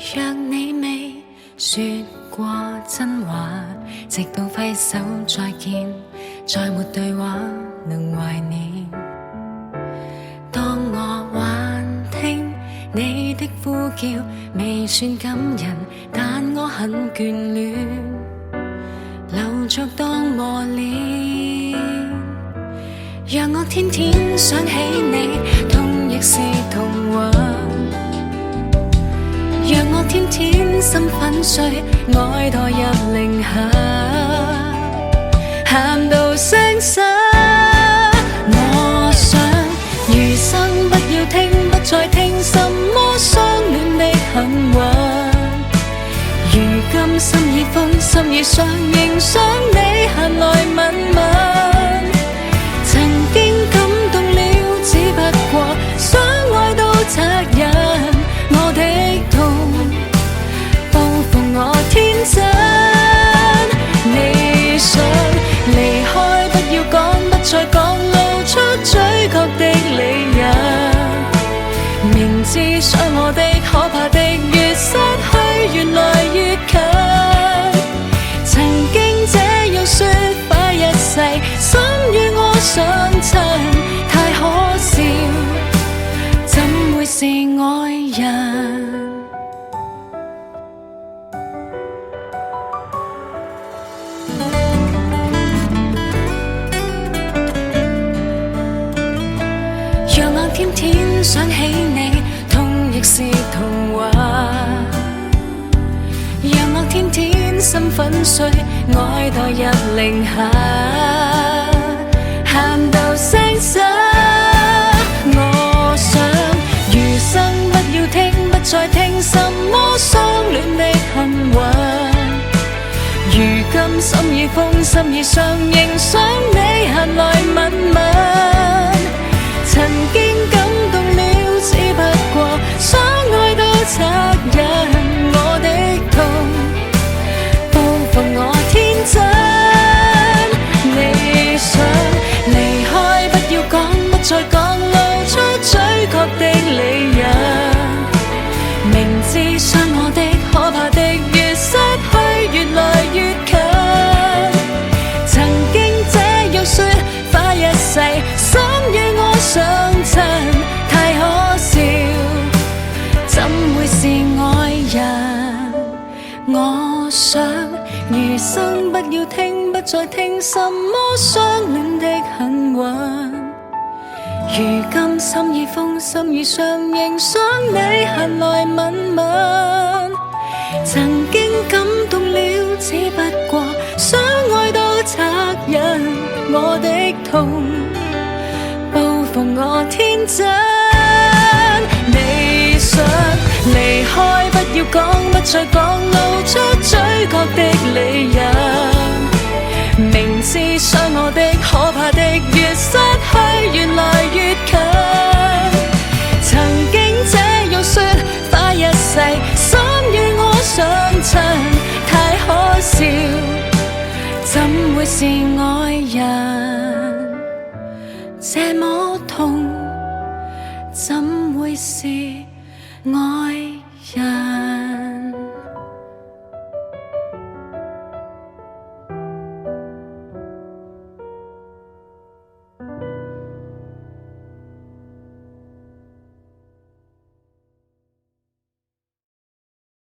若你未說過真話，直到揮手再見，再沒對話能懷念。當我還聽你的呼叫，未算感人，但我很眷戀，留着當磨練。讓我天天想起你，痛亦是童話。讓我天天心粉碎，愛墮入零下，喊到聲沙。我想餘生不要聽，不再聽什麼相戀的狠話。如今心已瘋，心已傷，仍想你閒來吻吻。曾經感動了，只不過相愛都責任。我的痛報復我天真。你想離開，不要講，不再講，露出嘴角的理由。明知傷我的可怕的，越失去越來越近。曾經這樣說快一世，心與我相襯，太可笑，怎會是愛人？讓我天天想起你，痛亦是童話。讓我天天心粉碎，愛墮入零下，喊到聲沙。我想餘生不要聽，不再聽什麼相戀的恨話。如今心已瘋，心已傷，仍想你閒來吻吻。曾經感動了，只不過相愛都責任。我的痛報復我天真。你想離開，不要講，不再講，露出嘴角的理由。明知傷我的可怕的，越失去越來越近。曾經這樣說快一世，心與我相襯，太可笑，怎會是愛人？我想餘生不要聽，不再聽什麼相戀的恨話。如今心已瘋，心已傷，仍想你閒來吻吻。曾經感動了，只不過相愛都責任。我的痛報復我天真。你想離開，不要講，不再講，露出嘴角的理由。明知傷我的可怕的，越失去越來越近。曾經這樣說快一世，心與我相襯，太可笑，怎會是愛人？這麼痛，怎會是愛